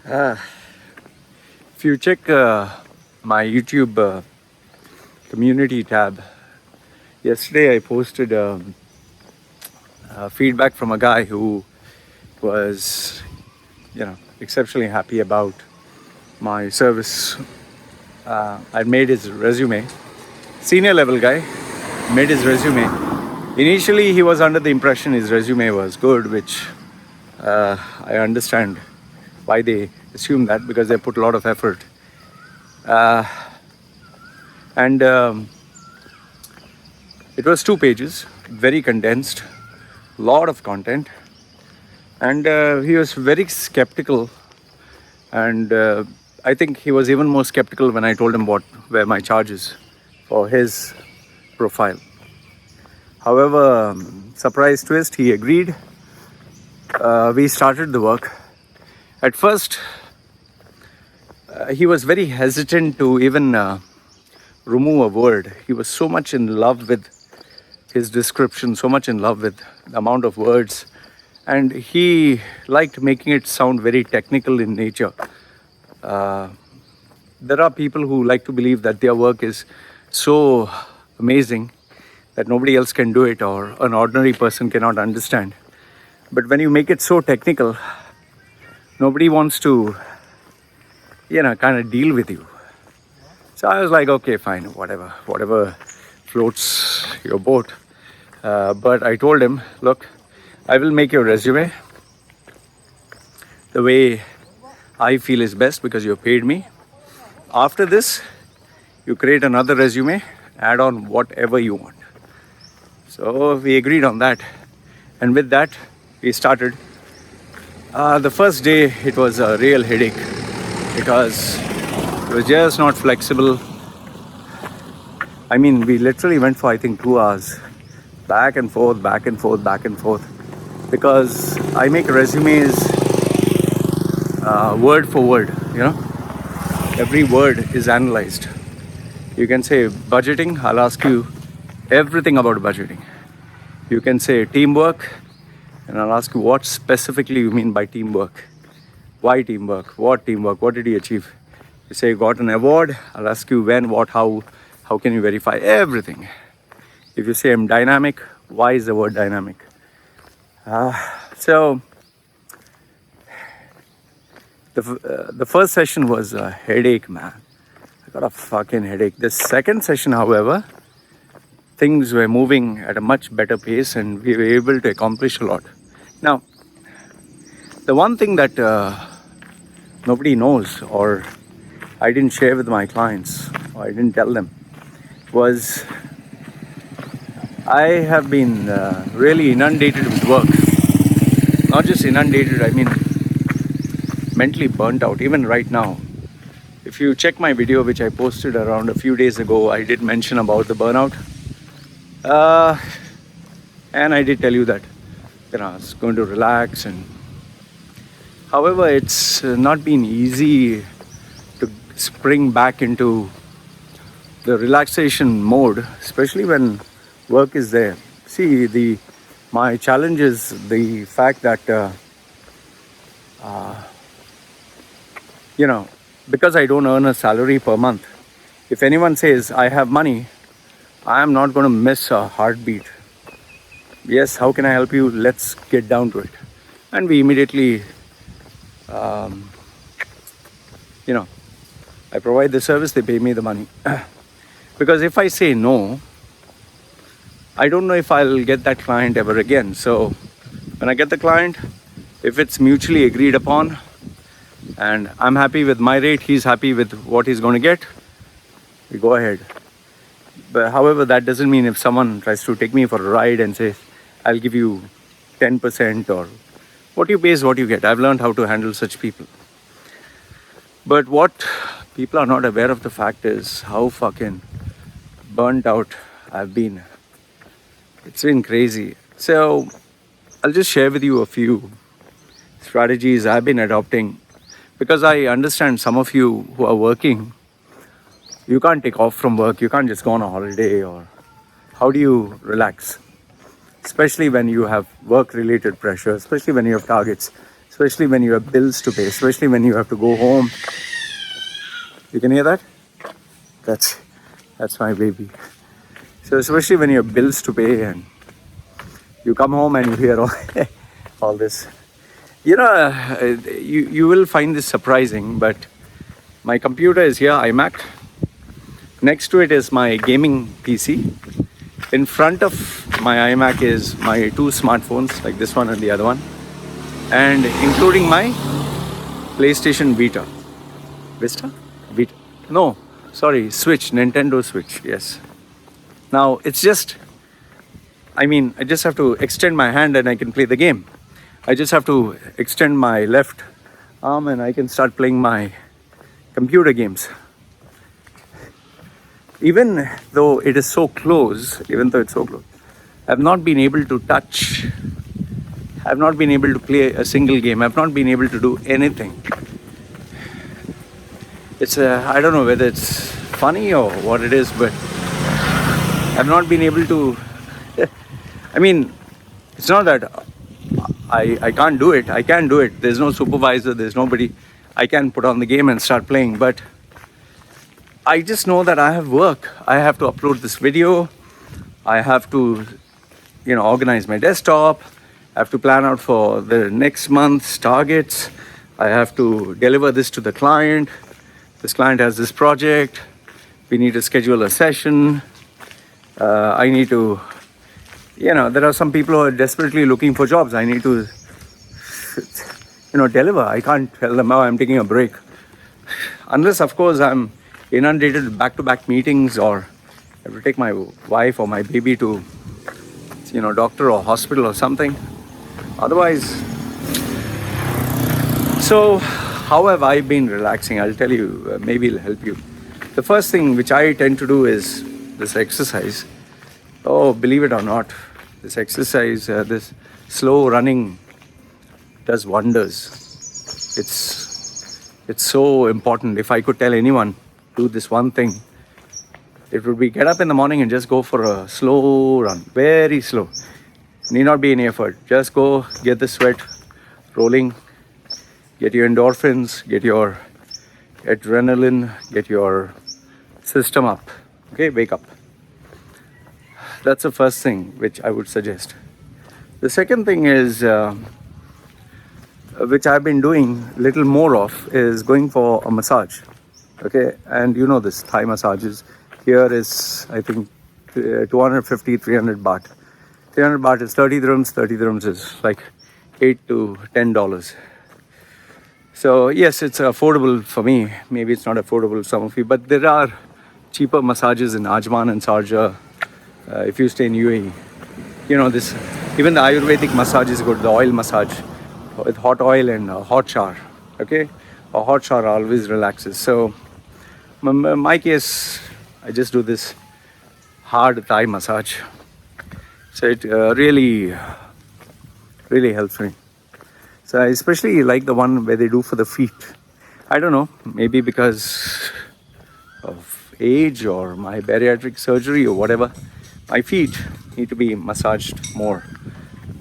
Uh, if you check my YouTube community tab, yesterday I posted feedback from a guy who was, exceptionally happy about my service. I made his resume. Senior level guy made his resume. Initially, he was under the impression his resume was good, which I understand why they assume that, because they put a lot of effort. And it was 2 pages, very condensed, lot of content. And he was very skeptical. And I think he was even more skeptical when I told him what were my charges for his profile. However, surprise twist, he agreed. We started the work. At first, he was very hesitant to even remove a word. He was so much in love with his description, so much in love with the amount of words, and he liked making it sound very technical in nature. There are people who like to believe that their work is so amazing that nobody else can do it, or an ordinary person cannot understand. But when you make it so technical, nobody wants to, kind of deal with you. So I was like, okay, fine, whatever floats your boat. But I told him, look, I will make your resume the way I feel is best, because you paid me. After this, you create another resume, add on whatever you want. So we agreed on that. And with that, we started. The first day, it was a real headache because it was just not flexible. I mean, we literally went for, I think, 2 hours. Back and forth, because I make resumes word for word, every word is analyzed. You can say budgeting, I'll ask you everything about budgeting. You can say teamwork, and I'll ask you what specifically you mean by teamwork. Why teamwork? What teamwork? What did he achieve? You say you got an award, I'll ask you when, what, how can you verify everything. If you say I'm dynamic, why is the word dynamic? So the first session was a headache, man. I got a fucking headache. The second session, however, things were moving at a much better pace and we were able to accomplish a lot. Now, the one thing that nobody knows, or I didn't share with my clients, or I didn't tell them, was I have been really inundated with work. Not just inundated, I mean mentally burnt out, even right now. If you check my video, which I posted around a few days ago, I did mention about the burnout. And I did tell you that, I was going to relax. And however, it's not been easy to spring back into the relaxation mode, especially when work is there. See, my challenge is the fact that, because I don't earn a salary per month, if anyone says I have money, I am not going to miss a heartbeat. Yes, how can I help you? Let's get down to it. And we immediately, I provide the service, they pay me the money. Because if I say no, I don't know if I'll get that client ever again. So when I get the client, if it's mutually agreed upon and I'm happy with my rate, he's happy with what he's going to get, we go ahead. But however, that doesn't mean if someone tries to take me for a ride and says, I'll give you 10%, or what you pay is what you get. I've learned how to handle such people. But what people are not aware of the fact is how fucking burnt out I've been. It's been crazy. So I'll just share with you a few strategies I've been adopting, because I understand some of you who are working, you can't take off from work, you can't just go on a holiday, or how do you relax? Especially when you have work-related pressure, especially when you have targets. especially when you have bills to pay, especially when you have to go home. You can hear that? That's my baby. So especially when you have bills to pay and you come home and you hear all this. You will find this surprising, but my computer is here, iMac. Next to it is my gaming PC. In front of my iMac is my two smartphones, like this one and the other one, and including my PlayStation Vita. Vista? Vita? No, sorry, Switch, Nintendo Switch, yes. Now, I just have to extend my hand and I can play the game. I just have to extend my left arm and I can start playing my computer games. Even though it's so close, I've not been able to touch, I've not been able to play a single game, I've not been able to do anything. I don't know whether it's funny or what it is, but I've not been able to, it's not that I can't do it, I can do it. There's no supervisor, there's nobody. I can put on the game and start playing, but I just know that I have work. I have to upload this video. I have to, organize my desktop. I have to plan out for the next month's targets. I have to deliver this to the client. This client has this project. We need to schedule a session. I need to, there are some people who are desperately looking for jobs. I need to, deliver. I can't tell them, oh, I'm taking a break. Unless, of course, I'm inundated with back-to-back meetings, or I have to take my wife or my baby to, doctor or hospital or something. Otherwise, so how have I been relaxing? I'll tell you, maybe it'll help you. The first thing which I tend to do is this exercise. Oh, believe it or not, this exercise, this slow running does wonders. It's so important. If I could tell anyone, do this one thing, it would be get up in the morning and just go for a slow run, very slow. Need not be any effort. Just go, get the sweat rolling, get your endorphins, get your adrenaline, get your system up. Okay, wake up. That's the first thing which I would suggest. The second thing is, which I've been doing a little more of, is going for a massage. Okay, and this Thai massages here is, I think, 250, 300 baht. 300 baht is 30 dirhams. 30 dirhams is like $8 to $10. So yes, it's affordable for me. Maybe it's not affordable for some of you, but there are cheaper massages in Ajman and Sharjah. If you stay in UAE, this, even the Ayurvedic massage is good. The oil massage with hot oil and a hot shower. Okay, a hot shower always relaxes. So in my case, I just do this hard Thai massage. So it really helps me. So I especially like the one where they do for the feet. I don't know, maybe because of age or my bariatric surgery or whatever. My feet need to be massaged more.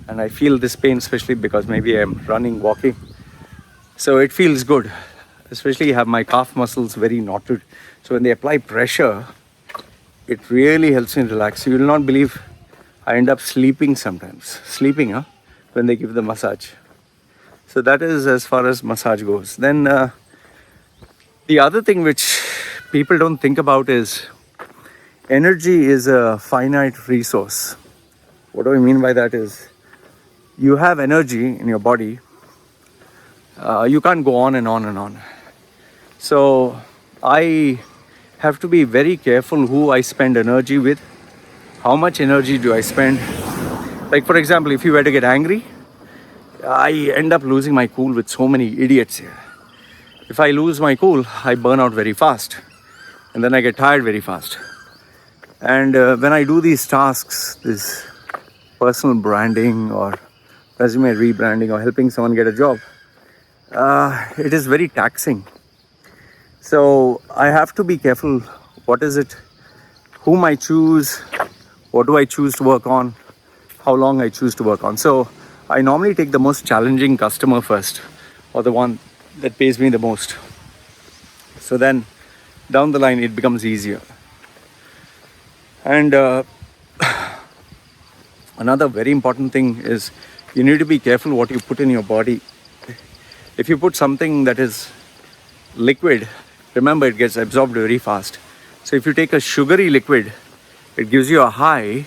And I feel this pain especially because maybe I'm running, walking. So it feels good. Especially have my calf muscles very knotted. So when they apply pressure, it really helps me relax. You will not believe I end up sleeping sometimes. When they give the massage. So that is as far as massage goes. Then the other thing which people don't think about is energy is a finite resource. What do I mean by that is, you have energy in your body. You can't go on and on and on. So I have to be very careful who I spend energy with. How much energy do I spend? Like for example, if you were to get angry, I end up losing my cool with so many idiots here. If I lose my cool, I burn out very fast. And then I get tired very fast. And when I do these tasks, this personal branding or resume rebranding or helping someone get a job, it is very taxing. So I have to be careful. What is it? Whom I choose? What do I choose to work on? How long I choose to work on? So I normally take the most challenging customer first, or the one that pays me the most. So then down the line it becomes easier. And another very important thing is you need to be careful what you put in your body. If you put something that is liquid, remember it gets absorbed very fast. So if you take a sugary liquid, it gives you a high,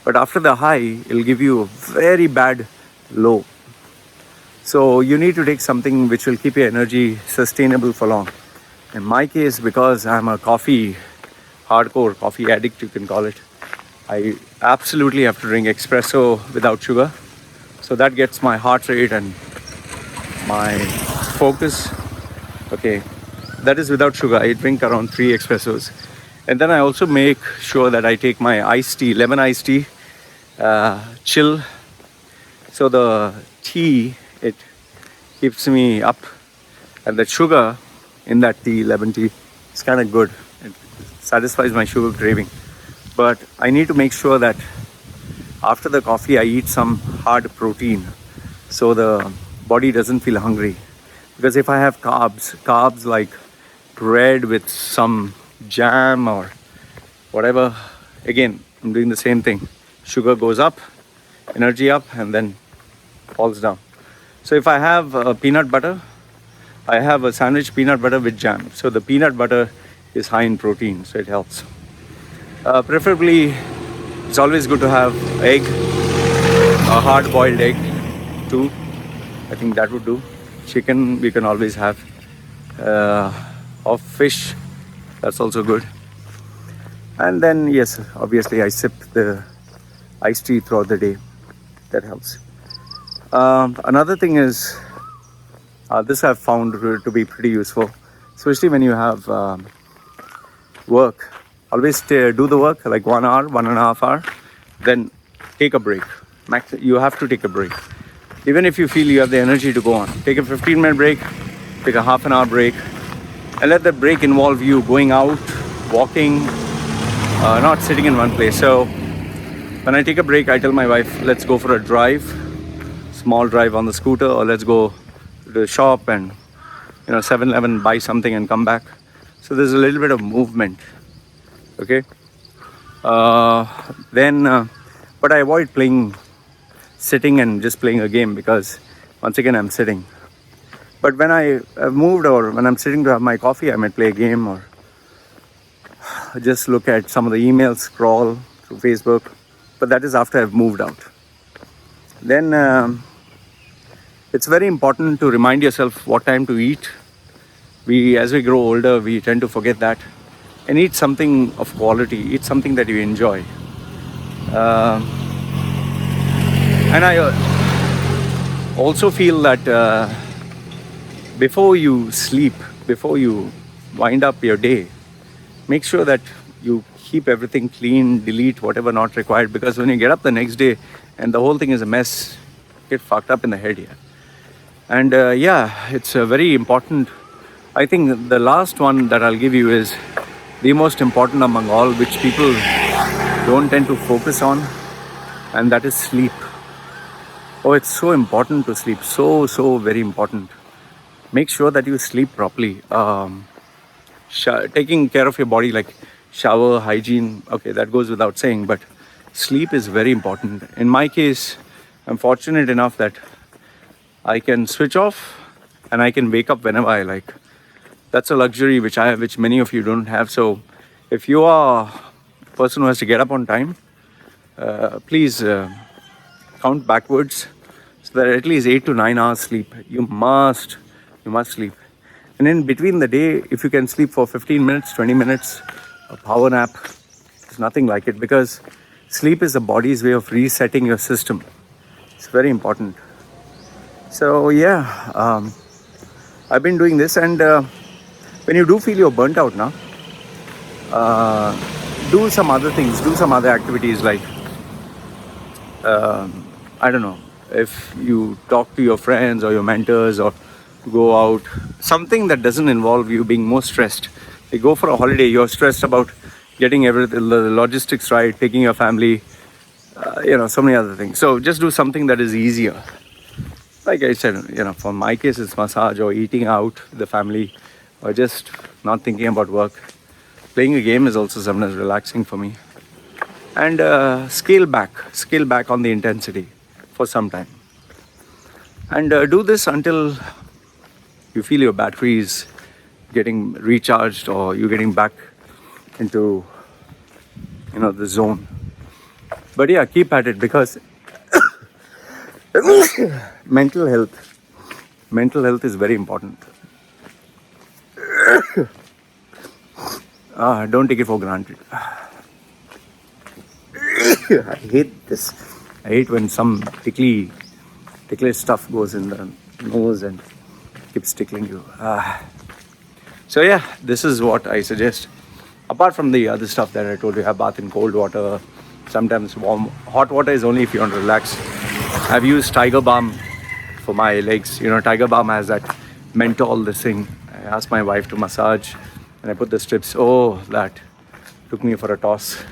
but after the high, it'll give you a very bad low. So you need to take something which will keep your energy sustainable for long. In my case, because I'm a hardcore coffee addict, you can call it, I absolutely have to drink espresso without sugar. So that gets my heart rate and my focus. Okay, that is without sugar. I drink around 3 espressos. And then I also make sure that I take my iced tea, lemon iced tea, chill. So the tea, it keeps me up. And the sugar in that tea, lemon tea, is kind of good. It satisfies my sugar craving. But I need to make sure that after the coffee, I eat some hard protein so the body doesn't feel hungry. Because if I have carbs like bread with some jam or whatever, again, I'm doing the same thing. Sugar goes up, energy up, and then falls down. So if I have peanut butter, I have a sandwich peanut butter with jam. So the peanut butter is high in protein, so it helps. Preferably, it's always good to have egg, a hard-boiled egg too. I think that would do. Chicken we can always have, or fish, that's also good. And then yes, obviously I sip the iced tea throughout the day. That helps. Another thing is, this I've found to be pretty useful, especially when you have work. Always do the work like 1 hour, 1.5 hours, then take a break. You have to take a break. Even if you feel you have the energy to go on, take a 15-minute break, take a half an hour break, and let that break involve you going out, walking, not sitting in one place. So when I take a break, I tell my wife, let's go for a drive, small drive on the scooter, or let's go to the shop and 7-Eleven, buy something and come back. So there's a little bit of movement. Okay. But I avoid sitting and just playing a game, because once again I'm sitting. But when I have moved, or when I'm sitting to have my coffee, I might play a game or just look at some of the emails, scroll through Facebook. But that is after I've moved out. Then it's very important to remind yourself what time to eat. As we grow older, we tend to forget that. And eat something of quality, eat something that you enjoy. And I also feel that before you sleep, before you wind up your day, make sure that you keep everything clean, delete whatever not required, because when you get up the next day and the whole thing is a mess, get fucked up in the head here. And it's very important. I think the last one that I'll give you is the most important among all, which people don't tend to focus on, and that is sleep. Oh, it's so important to sleep. So very important. Make sure that you sleep properly. Taking care of your body, like shower, hygiene, okay, that goes without saying, but sleep is very important. In my case, I'm fortunate enough that I can switch off and I can wake up whenever I like. That's a luxury which I have, which many of you don't have. So if you are a person who has to get up on time, please count backwards, so that at least 8 to 9 hours sleep. You must sleep. And in between the day, if you can sleep for 15 minutes, 20 minutes, a power nap, there's nothing like it, because sleep is the body's way of resetting your system. It's very important. So I've been doing this, and when you do feel you're burnt out now, do some other things, do some other activities, like I don't know, if you talk to your friends or your mentors, or go out, something that doesn't involve you being more stressed. You go for a holiday, you're stressed about getting everything, the logistics right, taking your family, so many other things. So just do something that is easier. Like I said, for my case, it's massage or eating out with the family or just not thinking about work. Playing a game is also sometimes relaxing for me. And scale back on the intensity for some time. And do this until you feel your battery is getting recharged or you're getting back into, the zone. But yeah, keep at it because mental health is very important. Don't take it for granted. I hate this. I hate when some tickly stuff goes in the nose and keeps tickling you. So yeah, this is what I suggest. Apart from the other stuff that I told you, have bath in cold water. Sometimes hot water is only if you want to relax. I've used Tiger Balm for my legs. Tiger Balm has that menthol, this thing. I asked my wife to massage and I put the strips. Oh, that took me for a toss.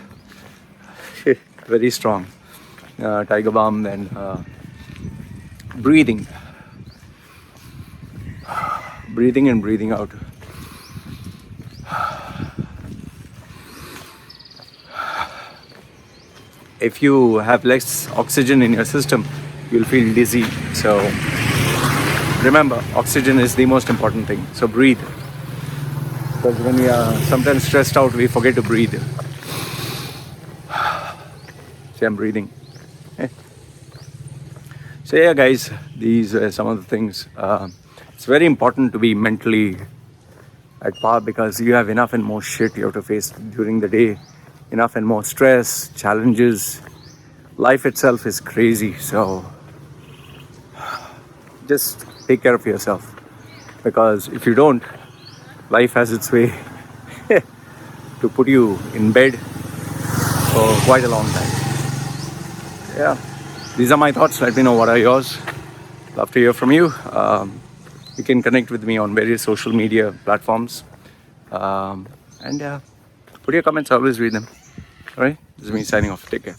Very strong. Tiger Balm, then breathing and breathing out. If you have less oxygen in your system, you'll feel dizzy. So remember, oxygen is the most important thing. So breathe. Because when we are sometimes stressed out, we forget to breathe. See, I'm breathing. So yeah, guys, these are some of the things. It's very important to be mentally at par because you have enough and more shit you have to face during the day. Enough and more stress, challenges. Life itself is crazy. So just take care of yourself. Because if you don't, life has its way to put you in bed for quite a long time. Yeah, these are my thoughts. Let me know what are yours. Love to hear from you. You can connect with me on various social media platforms. And put your comments, I always read them. All right, this is me signing off. Take care.